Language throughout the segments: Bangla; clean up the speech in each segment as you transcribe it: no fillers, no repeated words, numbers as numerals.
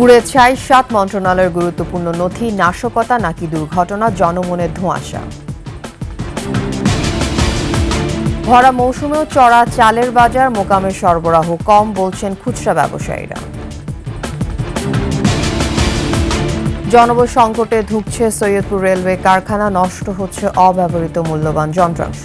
পুড়ে ছাই ৭ মন্ত্রণালয়ের গুরুত্বপূর্ণ নথি, নাশকতা নাকি দুর্ঘটনা, জনমনের ধোঁয়াশা। ভরা মৌসুমেও চড়া চালের বাজার, মোকামের সরবরাহ কম বলছেন খুচরা ব্যবসায়ীরা। জনবল সংকটে ধুঁকছে সৈয়দপুর রেলওয়ে কারখানা, নষ্ট হচ্ছে অব্যবহৃত মূল্যবান যন্ত্রাংশ।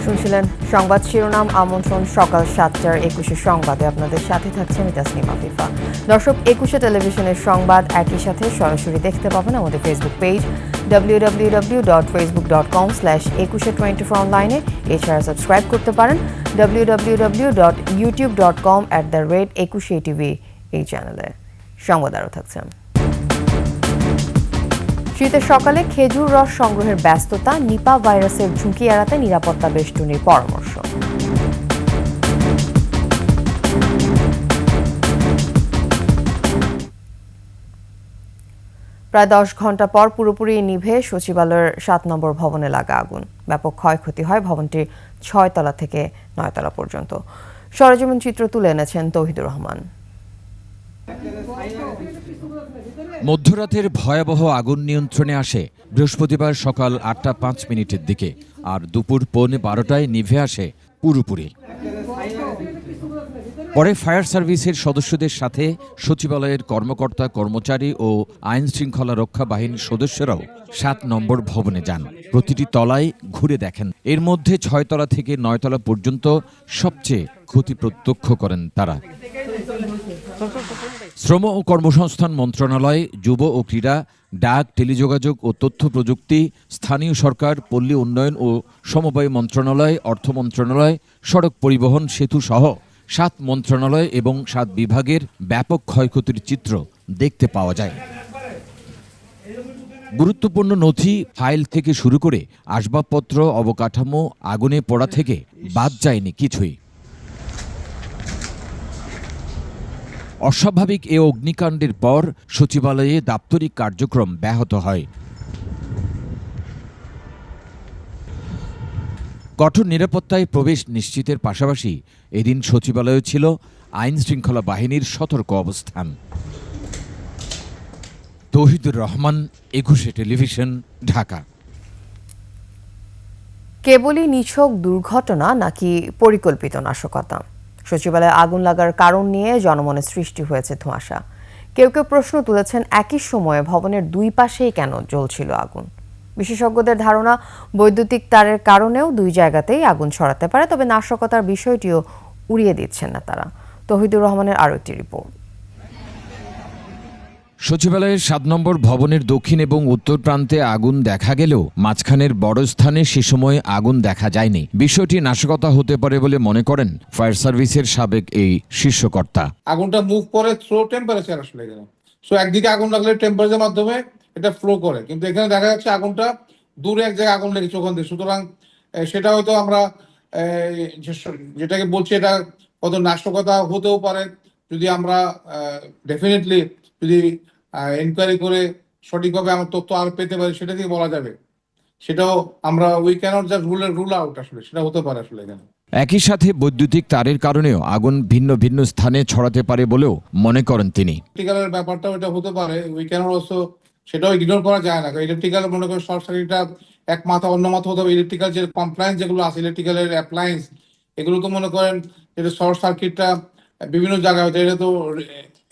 শুনছিলেন সংবাদ শিরোনাম। আমন্ত্রণ সকাল ৭টার ২১ সংবাদে আপনাদের সাথে থাকছে আমি তাসনিম আফিফা। দর্শক, ২১ টেলিভিশনের সংবাদ একই সাথে সরাসরি দেখতে পাবেন আমাদের ফেসবুক পেজ www.facebook.com/2124 অনলাইনে। এছাড়া সাবস্ক্রাইব করতে পারেন www.youtube.com/21atv এই চ্যানেলে। সংবাদ আরও থাকছে। শীতের সকালে খেজুর রস সংগ্রহের ব্যস্ততা, নিপা ভাইরাসের ঝুঁকি এড়াতে নিরাপত্তা বেষ্টনীর পরামর্শ। প্রায় ১০ ঘণ্টা পর পুরোপুরি নিভে সচিবালয়ের ৭ নম্বর ভবনে লাগা আগুন। ব্যাপক ক্ষয়ক্ষতি হয় ভবনটির ৬ তলা থেকে ৯ তলা পর্যন্ত। সরেজমিন চিত্র তুলে এনেছেন তৌহিদুর রহমান। মধ্যরাতের ভয়াবহ আগুন নিয়ন্ত্রণে আসে বৃহস্পতিবার সকাল ৮টা ৫ দিকে, আর দুপুর ১:১২টায় নিভে আসে পুরোপুরি। পরে ফায়ার সার্ভিসের সদস্যদের সাথে সচিবালয়ের কর্মকর্তা কর্মচারী ও আইন শৃঙ্খলা রক্ষা বাহিনীর সদস্যরাও ৭ নম্বর ভবনে যান। প্রতিটি তলায় ঘুরে দেখেন। এর মধ্যে ৬ তলা থেকে ৯ তলা পর্যন্ত সবচেয়ে ক্ষতি প্রত্যক্ষ করেন তারা। শ্রম ও কর্মসংস্থান মন্ত্রণালয়, যুব ও ক্রীড়া, ডাক, টেলিযোগাযোগ ও তথ্য প্রযুক্তি, স্থানীয় সরকার, পল্লী উন্নয়ন ও সমবায় মন্ত্রণালয়, অর্থ মন্ত্রণালয়, সড়ক পরিবহন, সেতু সহ ৭ মন্ত্রণালয় এবং ৭ বিভাগের ব্যাপক ক্ষয়ক্ষতির চিত্র দেখতে পাওয়া যায়। গুরুত্বপূর্ণ নথি, ফাইল থেকে শুরু করে আসবাবপত্র, অবকাঠামো আগুনে পোড়া থেকে বাদ যায়নি কিছুই। অস্বাভাবিক এ অগ্নিকাণ্ডের পর সচিবালয়ে দাপ্তরিক কার্যক্রম ব্যাহত হয়। কঠোর নিরাপত্তায় প্রবেশ নিশ্চিতের পাশাপাশি এদিন সচিবালয়ে ছিল আইন শৃঙ্খলা বাহিনীর সতর্ক অবস্থান। তৌহিদুর রহমান, ২১ টেলিভিশন, ঢাকা। কেবলই নিছক দুর্ঘটনা নাকি পরিকল্পিত নাশকতা? সচিবালয়ে আগুন লাগার কারণ নিয়ে জনমনে সৃষ্টি হয়েছে ধোঁয়াশা। কেউ কেউ প্রশ্ন তুলেছেন, একই সময়ে ভবনের দুই পাশেই কেন জ্বলছিল আগুন? বিশেষজ্ঞদের ধারণা, বৈদ্যুতিক তারের কারণেও দুই জায়গাতেই আগুন ছড়াতে পারে, তবে নাশকতার বিষয়টিও উড়িয়ে দিচ্ছেন না তারা। তৌহিদুর রহমানের আরও একটি রিপোর্ট। সচিবালয়ের ৭ নম্বর ভবনের দক্ষিণ এবং উত্তর প্রান্তে আগুন দেখা গেলেও মাঝখানের বড় স্থানে সে সময় আগুন দেখা যায়নি। বিষয়টি নাশকতা হতে পারে বলে মনে করেন ফায়ার সার্ভিসের সাবেক এই শীর্ষকর্তা। আগুনটা মুভ করে থ্রো টেম্পারেচার আসলে এখানে। সো একদিকে আগুন লাগলে টেম্পারেচারের মাধ্যমে এটা ফ্লো করে, কিন্তু এখানে দেখা যাচ্ছে আগুনটা দূরে এক জায়গায় আগুন লেগেছে ওখান থেকে। সুতরাং সেটা হয়তো আমরা যেটাকে বলছি এটা কত নাশকতা হতেও পারে, যদি আমরা ডেফিনেটলি যদি এনকোয়ারি করে সঠিকভাবে আমার তথ্য আর পেতে পারি, সেটা দিয়ে বলা যাবে। সেটাও আমরা we cannot just rule out, আসলে সেটা হতে পারে আসলে এখানে। একই সাথে বৈদ্যুতিক তারের কারণেও আগুন ভিন্ন ভিন্ন স্থানে ছড়াতে পারে বলেও মনে করেন তিনি। ইলেকট্রিক্যালের ব্যাপারটাও এটা হতে পারে, উই ক্যানট অলসো, সেটাও ইগনোর করা যায় না। ইলেকট্রিক্যাল মনে করেন শর্ট সার্কিটটা এক মাথা অন্য মাথা হতে হবে। ইলেকট্রিক্যাল যে কমপ্লায়েন্স যেগুলো আছে, ইলেকট্রিক্যালের অ্যাপ্লায়েন্স, এগুলো তো মনে করেন এটা শর্ট সার্কিটটা বিভিন্ন জায়গায় হচ্ছে, এটা তো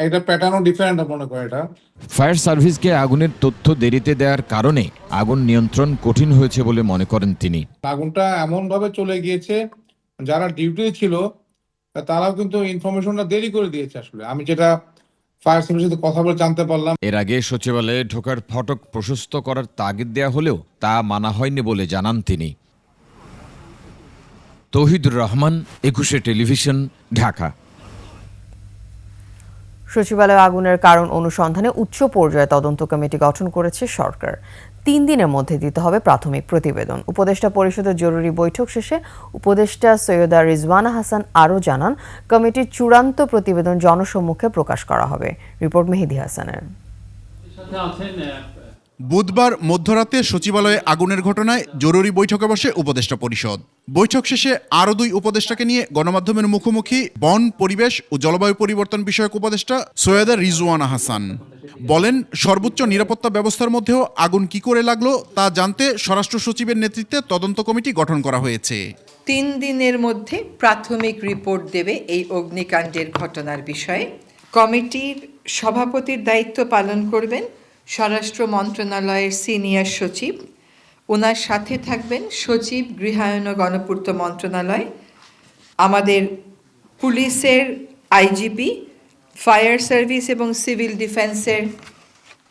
একটা প্যাটার্নও ডিফারেন্ট মনে করে এটা। ফায়ার সার্ভিসকে আগুনের তথ্য দেরিতে দেওয়ার কারণে আগুন নিয়ন্ত্রণ কঠিন হয়েছে বলে মনে করেন তিনি। আগুনটা এমন ভাবে চলে গিয়েছে, যারা ডিউটি ছিল তারাও কিন্তু ইনফরমেশনটা দেরি করে দিয়েছে। আসলে আমি যেটা ফায়ার সার্ভিসের সাথে কথা বলে জানতে পারলাম, এর আগে সচিবালয়ে ঢোকার ফটক প্রশস্ত করার তাগিদ দেয়া হলেও তা মানা হয়নি বলে জানান তিনি। তৌহিদুর রহমান, ২১ টেলিভিশন, ঢাকা। সচিবালয়ে আগুনের কারণ অনুসন্ধানে উচ্চ পর্যায়ে তদন্ত কমিটি গঠন করেছে সরকার। 3 দিনের মধ্যে দিতে হবে প্রাথমিক প্রতিবেদন। উপদেষ্টা পরিষদের জরুরি বৈঠক শেষে উপদেষ্টা সৈয়দা রিজওয়ানা হাসান আরও জানান, কমিটির চূড়ান্ত প্রতিবেদন জনসম্মুখে প্রকাশ করা হবে। রিপোর্ট মেহেদী হাসানের। বুধবার মধ্যরাতে সচিবালয়ে আগুনের ঘটনায় জরুরি বৈঠকে বসে উপদেষ্টা পরিষদ। বৈঠক শেষে আরও 2 উপদেষ্টাকে নিয়ে গণমাধ্যমের মুখোমুখি বন, পরিবেশ ও জলবায়ু পরিবর্তন বিষয়ক উপদেষ্টা সৈয়দা রিজওয়ানা হাসান বলেন, সর্বোচ্চ নিরাপত্তা ব্যবস্থার মধ্যেও আগুন কি করে লাগলো তা জানতে স্বরাষ্ট্র সচিবের নেতৃত্বে তদন্ত কমিটি গঠন করা হয়েছে। 3 দিনের মধ্যে প্রাথমিক রিপোর্ট দেবে এই অগ্নিকাণ্ডের ঘটনার বিষয়ে। কমিটির সভাপতির দায়িত্ব পালন করবেন স্বরাষ্ট্র মন্ত্রণালয়ের সিনিয়র সচিব। ওনার সাথে থাকবেন সচিব, গৃহায়ন ও গণপূর্ত মন্ত্রণালয়, আমাদের পুলিশের আইজিপি, ফায়ার সার্ভিস এবং সিভিল ডিফেন্সের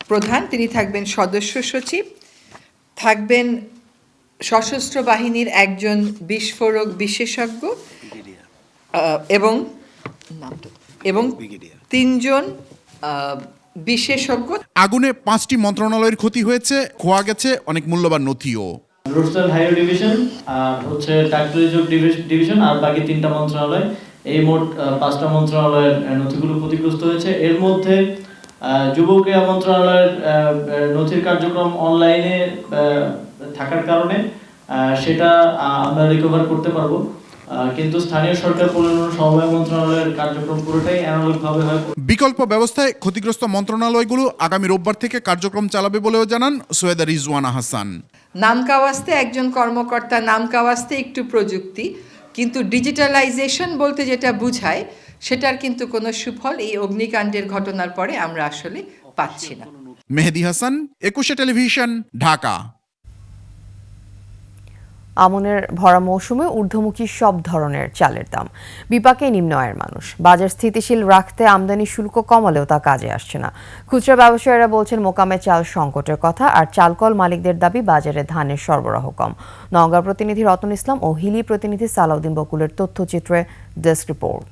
প্রধান, তিনি থাকবেন সদস্য সচিব, থাকবেন সশস্ত্র বাহিনীর একজন বিস্ফোরক বিশেষজ্ঞ এবং 3 জন বিশেষজ্ঞ। আগুনে 5টি মন্ত্রণালয়ের ক্ষতি হয়েছে, খোয়া গেছে অনেক মূল্যবান নথিও। রোডস্টার হাইওয়ে ডিভিশন আর হচ্ছে টাকরিযোগ ডিভিশন আর বাকি 3টা মন্ত্রণালয়, এই মোট 5টা মন্ত্রণালয়ের নথিগুলো ক্ষতিগ্রস্ত হয়েছে। এর মধ্যে যুব ক্রীড়া মন্ত্রণালয়ের নথির কার্যক্রম অনলাইনে থাকার কারণে সেটা আমরা রিকভার করতে পারবো, কিন্তু স্থানীয় সরকার পরিবহন সমবায় মন্ত্রণালয়ের কার্যক্রম পুরোটাই অ্যানালগভাবে হয়। বিকল্প ব্যবস্থায় ক্ষতিগ্রস্ত মন্ত্রণালয়গুলো আগামী রোববার থেকে কার্যক্রম চালাবে বলেও জানান সৈয়দা রিজওয়ানা হাসান। নামকাওয়াস্তে একজন কর্মকর্তা, নামকাওয়াস্তে একটু প্রযুক্তি, কিন্তু ডিজিটালাইজেশন বলতে যেটা বোঝায় সেটার কিন্তু কোনো সুফল এই অগ্নিকাণ্ডের ঘটনার পরে আমরা আসলে পাচ্ছি না। মেহেদী হাসান, 21 টেলিভিশন, ঢাকা। আমনের ভরা মৌসুমে ঊর্ধ্বমুখী সব ধরনের চালের দাম, বিপাকে নিম্ন আয়ের মানুষ। বাজার স্থিতিশীল রাখতে আমদানি শুল্ক কমালেও তা কাজে আসছে না। খুচরা ব্যবসায়ীরা বলছেন মোকামে চাল সংকটের কথা, আর চালকল মালিকদের দাবি বাজারে ধানের সরবরাহ কম। নওগাঁ প্রতিনিধি রতন ইসলাম ও হিলি প্রতিনিধি সালাউদ্দিন বকুলের তথ্যচিত্রে ডেস্ক রিপোর্ট।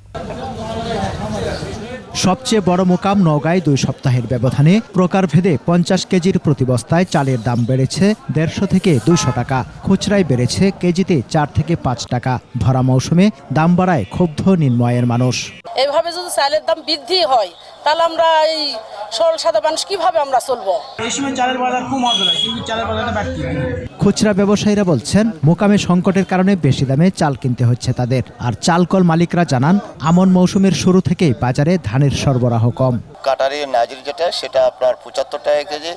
সবচেয়ে বড় মোকাম নওগাঁয় 2 সপ্তাহের ব্যবধানে প্রকারভেদে 50 কেজির প্রতি বস্তায় চালের দাম বেড়েছে 150 থেকে 200 টাকা। খুচরায় বেড়েছে কেজিতে 4 থেকে 5 টাকা। ভরা মৌসুমে দাম বাড়ায় ক্ষুব্ধ নিম্ন আয়ের মানুষ। এইভাবে যদি চালের দাম বৃদ্ধি হয় তাহলে আমরা এই সরল সাদা মানুষ কিভাবে আমরা চলবো? এই সময় চালের বাজার কমাবে না, কিন্তু চালের বাজারটা বাড়তি। খুচরা ব্যবসায়ীরা বলছেন মোকামে সংকটের কারণে বেশি দামে চাল কিনতে হচ্ছে তাদের। আর চালকল মালিকরা জানান, আমন মৌসুমের শুরু থেকেই বাজারে ধানের সরবরাহ কম। কাটারি নাজির যেটা সেটা আপনার 75 টাকা কেজি,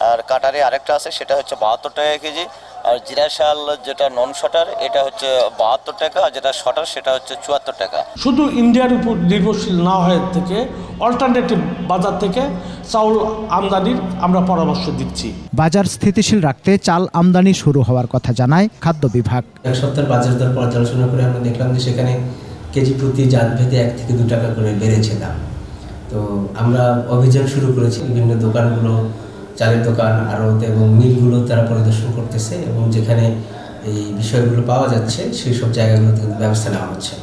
আর কাটারি আরেকটা আছে সেটা হচ্ছে 72 টাকা কেজি, আর জিরা শাল যেটা নন শটার এটা হচ্ছে 72 টাকা, আর যেটা শটার সেটা হচ্ছে 74 টাকা। শুধু ইন্ডিয়ার উপর নির্ভরশীল না হয়ে থেকে অল্টারনেটিভ বাজার থেকে চাউল আমদানির আমরা পরামর্শ দিচ্ছি। বাজার স্থিতিশীল রাখতে চাল আমদানি শুরু হওয়ার কথা জানায় খাদ্য বিভাগ। এক সপ্তাহের বাজার দর পর্যালোচনা করে আমরা দেখলাম যে সেখানে কেজি প্রতি জাতভেদে 1 থেকে 2 টাকা করে বেড়েছে দাম। তো আমরা অভিযান শুরু করেছি, বিভিন্ন দোকানগুলো, চালের দোকান, আড়ত এবং মিলগুলো তারা পরিদর্শন করতেছে এবং যেখানে এই বিষয়গুলো পাওয়া যাচ্ছে সেই সব জায়গাগুলোতে ব্যবস্থা নেওয়া হচ্ছে।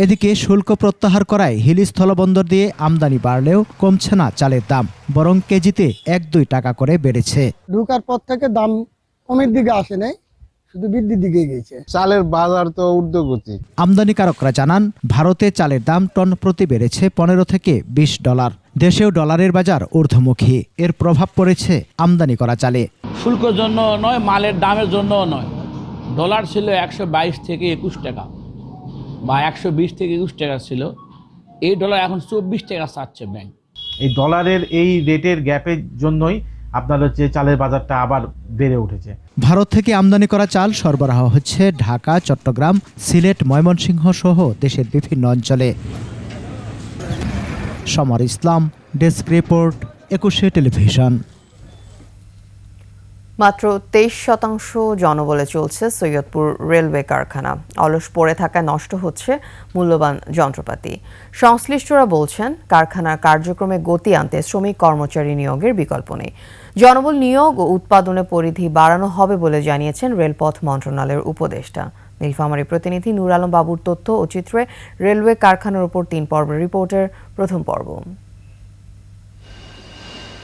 এদিকে শুল্ক প্রত্যাহার করায় হিলি স্থলবন্দর দিয়ে আমদানি বাড়লেও কমছে না চালের দাম, বরং কেজিতে 1-2 টাকা করে বেড়েছে। ঢোকার পর থেকে দাম কমের দিকে আসে নাই, শুধু বৃদ্ধির দিকে গেছে। চালের বাজার তো ঊর্ধ্বগতি। আমদানিকারকরা জানান, ভারতে চালের দাম টন প্রতি বেড়েছে $15 থেকে $20। দেশেও ডলারের বাজার ঊর্ধ্বমুখী, এর প্রভাব পড়েছে আমদানি করা চালে। শুল্কের জন্য নয়, মালের দামের জন্য নয়। ডলার ছিল 122 থেকে 21 টাকা বা 120 থেকে 21 টাকা ছিল, এই ডলার এখন 24 টাকা চাচ্ছে ব্যাংক। এই ডলারের এই রেটের গ্যাপের জন্যই আপনার হচ্ছে চালের বাজারটা আবার বেড়ে উঠেছে। ভারত থেকে আমদানি করা চাল সরবরাহ হচ্ছে ঢাকা, চট্টগ্রাম, সিলেট, ময়মনসিংহ সহ দেশের বিভিন্ন অঞ্চলে। সমর ইসলাম, ডেস্ক রিপোর্ট, 21 টেলিভিশন। মাত্র 23% জনবলে চলছে সৈয়দপুর রেলওয়ে কারখানা। অলস পড়ে থাকায় নষ্ট হচ্ছে মূল্যবান যন্ত্রপাতি। সংশ্লিষ্টরা বলছেন, কারখানার কার্যক্রমে গতি আনতে শ্রমিক কর্মচারী নিয়োগের বিকল্প নেই। জনবল নিয়োগ ও উৎপাদনের পরিধি বাড়ানো হবে বলে জানিয়েছেন রেলপথ মন্ত্রণালয়ের উপদেষ্টা। নীলফামারী প্রতিনিধি নূর আলম বাবুর তথ্য ও চিত্রে রেলওয়ে কারখানার উপর 3 পর্বের রিপোর্টের প্রথম পর্ব।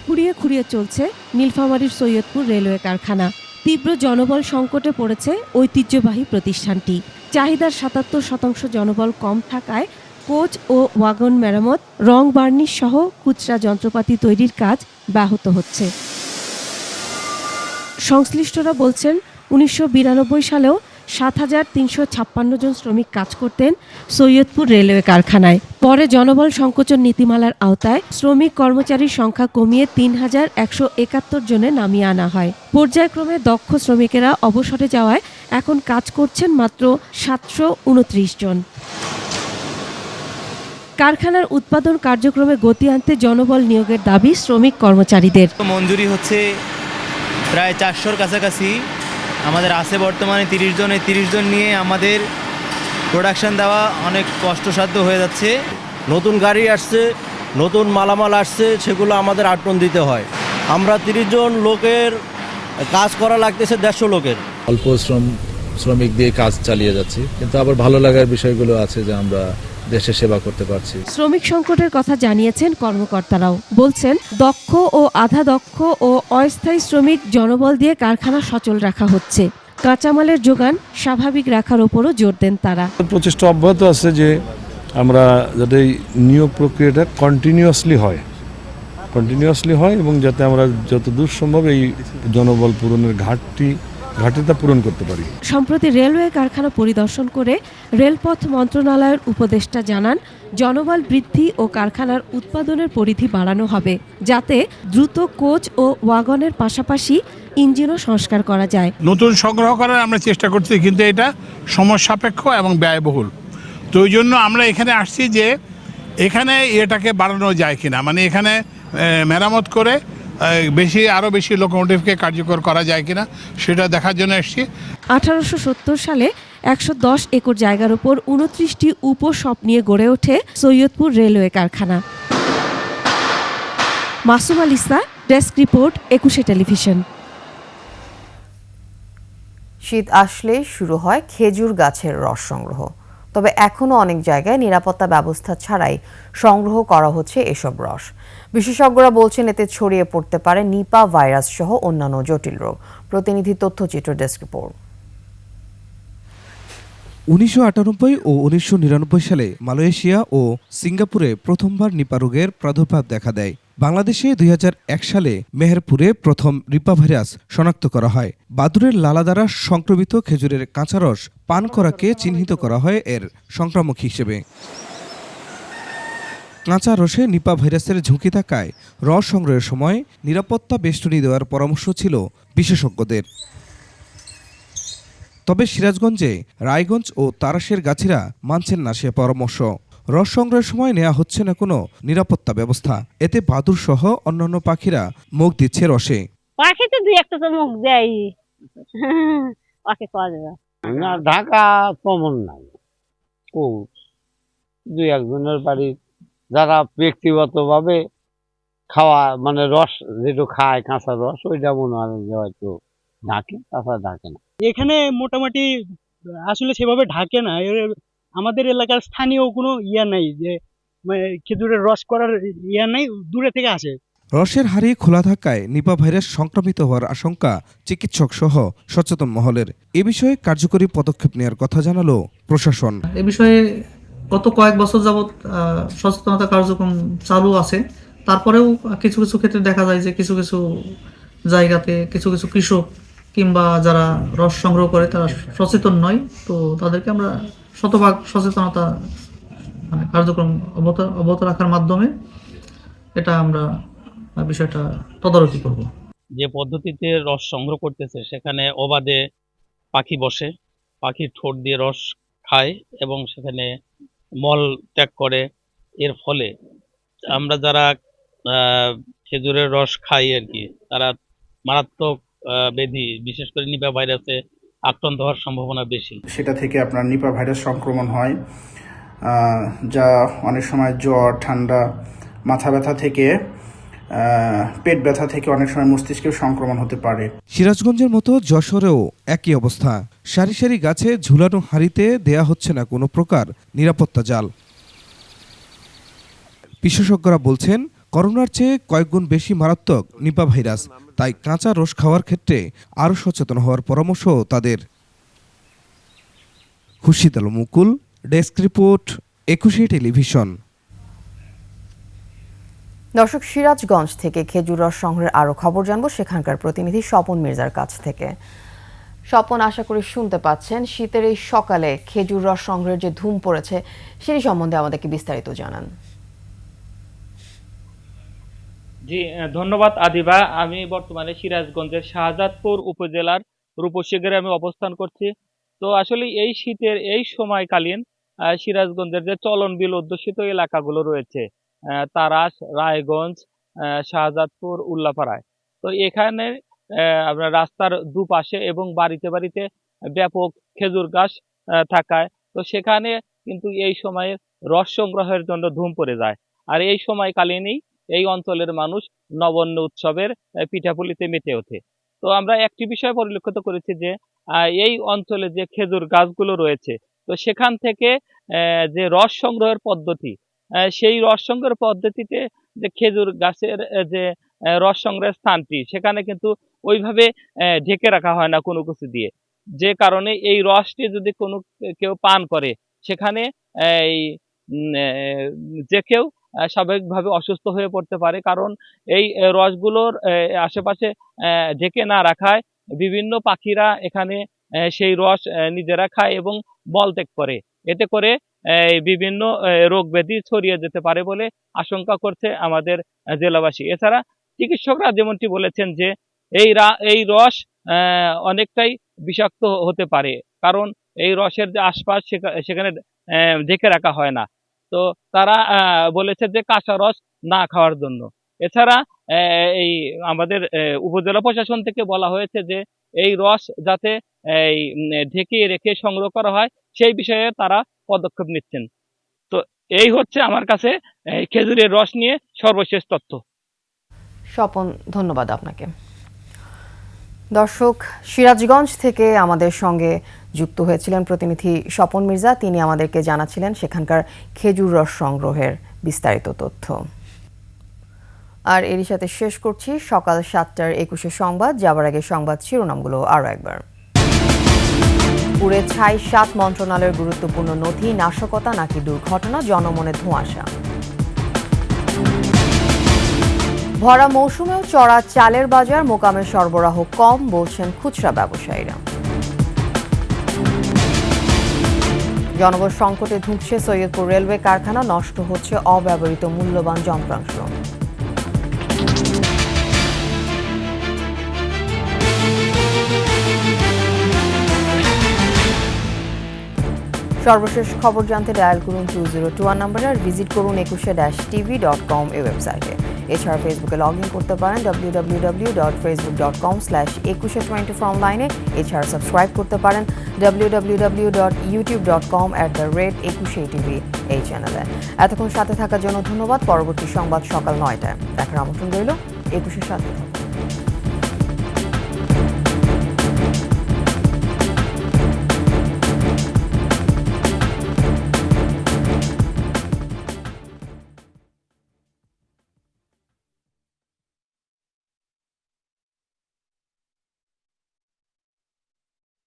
খুঁড়িয়ে খুঁড়িয়ে চলছে নীলফামারীর সৈয়দপুর রেলওয়ে কারখানা। তীব্র জনবল সংকটে পড়েছে ঐতিহ্যবাহী প্রতিষ্ঠানটি। চাহিদার ৭৭% জনবল কম থাকায় কোচ ও ওয়াগন মেরামত, রং বার্নিশ সহ খুচরা যন্ত্রপাতি তৈরির কাজ ব্যাহত হচ্ছে। সংশ্লিষ্টরা বলছেন ১৯৯২ সালেও ৭,৩৫৬ জন শ্রমিক কাজ করতেন সৈয়দপুর রেলওয়ে কারখানায়। পরে জনবল সংকোচন নীতিমালার আওতায় শ্রমিক কর্মচারীর সংখ্যা কমিয়ে ৩,১৭১ জনে নামিয়ে আনা হয়। পর্যায়ক্রমে দক্ষ শ্রমিকেরা অবসরে যাওয়ায় এখন কাজ করছেন মাত্র ৭২৯ জন। কারখানার উৎপাদন কার্যক্রমে গতি আনতে জনবল নিয়োগের দাবি শ্রমিক কর্মচারীদের। মঞ্জুরি হচ্ছে প্রায় ৪০০-র কাছাকাছি আমাদের আছে বর্তমানে ৩০ জন। এই ৩০ জন নিয়ে আমাদের প্রোডাকশন দেওয়া অনেক কষ্টসাধ্য হয়ে যাচ্ছে। নতুন গাড়ি আসছে, নতুন মালামাল আসছে, সেগুলো আমাদের ৮ টন দিতে হয়। আমরা ৩০ জন লোকের কাজ করা লাগতেছে ১৫০ লোকের। অল্প শ্রমিক দিয়ে কাজ চালিয়ে যাচ্ছি, কিন্তু আবার ভালো লাগার বিষয়গুলো আছে যে আমরা দেশের সেবা করতে পারছি। শ্রমিক সংকটের কথা জানিয়েছেন কর্মকর্তারাও। বলছেন দক্ষ ও আধা দক্ষ ও অস্থায়ী শ্রমিক জনবল দিয়ে কারখানা সচল রাখা হচ্ছে। কাঁচামালের যোগান স্বাভাবিক রাখার উপরও জোর দেন তারা। প্রচেষ্টা অব্যাহত আছে যে আমরা যাতে নিয়োগ প্রক্রিয়াটা কন্টিনিউয়াসলি হয় এবং যাতে আমরা যতদূর সম্ভব এই জনবল পূরণের ঘাটতিটা পূরণ করতে পারি। সম্প্রতি রেলওয়ে কারখানা পরিদর্শন করে রেলপথ মন্ত্রণালয়ের উপদেষ্টা জানান জনবল বৃদ্ধি ও কারখানার উৎপাদনের পরিধি বাড়ানো হবে, যাতে দ্রুত কোচ ও ওয়াগনের পাশাপাশি ইঞ্জিনও সংস্কার করা যায়। নতুন সংগ্রহ করার আমরা চেষ্টা করছি, কিন্তু এটা সময় সাপেক্ষ এবং ব্যয়বহুল। তো ওই জন্য আমরা এখানে আসছি যে এখানে এটাকে বাড়ানো যায় কিনা, মানে এখানে মেরামত করে আরও বেশি লোকোমোটিভকে কার্যকর করা যায় কিনা সেটা দেখার জন্য এসেছি। 1870 সালে 110 একর জায়গার উপর 29টি উপশপ নিয়ে গড়ে ওঠে সৈয়দপুর রেলওয়ে কারখানা। Masum আলিসা, desk report, 21 television. শীত আসলেই শুরু হয় খেজুর গাছের রস সংগ্রহ। তবে এখনও অনেক জায়গায় নিরাপত্তা ব্যবস্থা ছাড়াই সংগ্রহ করা হচ্ছে এসব রস। বিশেষজ্ঞরা বলছেন এতে ছড়িয়ে পড়তে পারে নিপা ভাইরাস সহ অন্যান্য জটিল রোগ। প্রতিনিধি তথ্যচিত্র, ডেস্ক রিপোর্ট। 1998 ও 1999 সালে মালয়েশিয়া ও সিঙ্গাপুরে প্রথমবার নিপা রোগের প্রাদুর্ভাব দেখা দেয়। বাংলাদেশে 2001 সালে মেহেরপুরে প্রথম নিপা ভাইরাস শনাক্ত করা হয়। বাদুড়ের লালা দ্বারা সংক্রমিত খেজুরের কাঁচা রস পান করাকে চিহ্নিত করা হয় এর সংক্রামক হিসেবে। কাঁচা রসে নিপা ভাইরাসের ঝুঁকি থাকায় রস সংগ্রহের সময় নিরাপত্তা বেষ্টনী দেওয়ার পরামর্শ ছিল বিশেষজ্ঞদের। তবে সিরাজগঞ্জে রায়গঞ্জ ও তারাশের গাছিরা মানছেন না সে পরামর্শ। রস সংগ্রহের সময় নেওয়া হচ্ছে না কোনো নিরাপত্তা ব্যবস্থা। এতে বাদুড় সহ অন্যান্য পাখিরা মুখ দিচ্ছে রসে। পাখি তো দুই একটা তো মুখ দেয়, পাখি পাওয়া যাবে না। ঢাকা কমন নাই, দুই একজনের বাড়ি যারা ব্যক্তিগতভাবে খাওয়া মানে রস যেটা খায় কাঁচা রস, ওইটা মনে হয় যে হয়তো ঢাকে, তাছাড়া ঢাকে না। এখানে মোটামুটি আসলে সেভাবে ঢাকে না। আমাদের এলাকার স্থানীয় কোনো নাই যে খেজুরের রস করার নাই, দূরে থেকে আসে। রসের হাড়ি খোলা থাকায় নিপা ভাইরাস সংক্রমিত হওয়ার আশঙ্কা চিকিৎসক সহ সচেতন মহলের। এ বিষয়ে কার্যকরী পদক্ষেপ নেওয়ার কথা জানালো প্রশাসন। এ বিষয়ে গত কয়েক বছর যাবৎ সচেতনতা কার্যক্রম চালু আছে। তারপরেও কিছু কিছু ক্ষেত্রে দেখা যায় যে কিছু কিছু জায়গাতে কিছু কিছু কৃষক কিংবা যারা রস সংগ্রহ করে তারা সচেতন নয়। তো তাদেরকে আমরা শতভাগ সচেতনতা কার্যক্রম অব্যাহত রাখার মাধ্যমে এটা আমরা বিষয়টা তদারকি করব। যে পদ্ধতিতে রস সংগ্রহ করতেছে সেখানে অবাধে পাখি বসে, পাখির ঠোঁট দিয়ে রস খায় এবং সেখানে মল ত্যাগ করে। এর ফলে আমরা যারা খেজুরের রস খাই আর কি, তারা মারাত্মক ব্যাধি বিশেষ করে নিপা ভাইরাসে আক্রান্ত হওয়ার সম্ভাবনা বেশি। সেটা থেকে আপনার নিপা ভাইরাস সংক্রমণ হয়, যা অনেক সময় জ্বর, ঠান্ডা, মাথা ব্যথা থেকে পেট ব্যথা থেকে অনেক সময় মস্তিষ্কেও সংক্রমণ হতে পারে। সিরাজগঞ্জের মতো যশোরেও একই অবস্থা। সারি সারি গাছে ঝুলানো হাঁড়িতে দেয়া হচ্ছে না কোনো প্রকার নিরাপত্তা জাল। বিশেষজ্ঞরা বলছেন করোনার চেয়ে কয়েকগুণ বেশি মারাত্মক নিপা ভাইরাস, তাই কাঁচা রস খাওয়ার ক্ষেত্রে আরও সচেতন হওয়ার পরামর্শ তাদের। খুরশিদ আলম মুকুল, ডেস্ক রিপোর্ট, 21 টেলিভিশন। দর্শক, সিরাজগঞ্জ থেকে খেজুর রস সংগ্রহের আরও খবর জানবো সেখানকার প্রতিনিধি স্বপন মির্জার কাছ থেকে। স্বপন, আশা করি শুনতে পাচ্ছেন। শীতের এই সকালে খেজুর রস সংগ্রহের যে ধুম পড়েছে সেই সম্বন্ধে আমাদেরকে বিস্তারিত জানান। জি ধন্যবাদ আদিবা। আমি বর্তমানে সিরাজগঞ্জের শাহজাদপুর উপজেলার রূপসী গ্রামে অবস্থান করছি। তো আসলে এই শীতের এই সময়কালীন সিরাজগঞ্জের যে চলনবিল অধ্যুষিত এলাকাগুলো রয়েছে, তারাস, রায়গঞ্জ, শাহজাদপুর, উল্লাপাড়ায়, তো এখানে আপনার রাস্তার দুপাশে এবং বাড়িতে বাড়িতে ব্যাপক খেজুর গাছ থাকায় তো সেখানে কিন্তু এই সময়ে রস সংগ্রহের জন্য ধুম পড়ে যায়। আর এই সময়কালীনই এই অঞ্চলের মানুষ নবান্ন উৎসবের পিঠাপুলিতে মেতে ওঠে। তো আমরা একটি বিষয় পরিলক্ষিত করেছি যে এই অঞ্চলে যে খেজুর গাছগুলো রয়েছে, তো সেখান থেকে যে রস সংগ্রহের পদ্ধতি, সেই রস সংগ্রহের পদ্ধতিতে যে খেজুর গাছের যে রস সংগ্রহের স্থানটি, সেখানে কিন্তু ওইভাবে ঢেকে রাখা হয় না কোনো কিছু দিয়ে, যে কারণে এই রসটি যদি কোনো কেউ পান করে সেখানে এই যে কেউ স্বাভাবিকভাবে অসুস্থ হয়ে পড়তে পারে। কারণ এই রসগুলোর আশেপাশে ঢেকে না রাখায় বিভিন্ন পাখিরা এখানে সেই রস নিজেরা খায় এবং মলত্যাগ করে। এতে করে বিভিন্ন রোগ ব্যাধি ছড়িয়ে যেতে পারে বলে আশঙ্কা করছে আমাদের জেলাবাসী। এছাড়া চিকিৎসকরা যেমনটি বলেছেন যে এই রস অনেকটাই বিষাক্ত হতে পারে, কারণ এই রসের যে আশপাশ সেখানে ঢেকে রাখা হয় না। তো তারা বলেছে যে কাঁচা রস না খাওয়ার জন্য। এছাড়া এই আমাদের উপজেলা প্রশাসন থেকে বলা হয়েছে যে এই রস যাতে এই ঢেকে রেখে সংগ্রহ করা হয় সেই বিষয়ে তারা পদক্ষেপ নিচ্ছেন। তো এই হচ্ছে আমার কাছে খেজুরের রস নিয়ে সর্বশেষ তথ্য। স্বপন, ধন্যবাদ আপনাকে। দর্শক, সিরাজগঞ্জ থেকে আমাদের সঙ্গে যুক্ত হয়েছিলেন প্রতিনিধি স্বপন মির্জা। তিনি আমাদেরকে জানাচ্ছিলেন সেখানকার খেজুর রস সংগ্রহের বিস্তারিত তথ্য। আর এরই সাথে শেষ করছি সকাল 7টার 21 সংবাদ। যাবার আগে সংবাদ শিরোনামগুলো আরও একবার। পুড়ে ছাই 7 মন্ত্রণালয়ের গুরুত্বপূর্ণ নথি, নাশকতা নাকি দুর্ঘটনা, জনমনে ধোঁয়াশা। ভরা মৌসুমেও চড়া চালের বাজার, মোকামে সরবরাহ কম বলছেন খুচরা ব্যবসায়ীরা। জনবল সংকটে ধুঁকছে সৈয়দপুর রেলওয়ে কারখানা, নষ্ট হচ্ছে অব্যবহৃত মূল্যবান যন্ত্রাংশ। সর্বশেষ খবর জানতে ডায়াল করুন 2021 নম্বরে, আর ভিজিট করুন 21-tv.com এই ওয়েবসাইটে। এছাড়া ফেসবুকে লগ ইন করতে পারেন www.facebook.com/2124 অনলাইনে। এছাড়া সাবস্ক্রাইব করতে পারেন www.youtube.com/21tv এই চ্যানেলে। এতক্ষণ সাথে থাকার জন্য ধন্যবাদ। পরবর্তী সংবাদ সকাল 9টায় দেখার আমন্ত্রণ রইল। 21-এর সাথে থাকুন।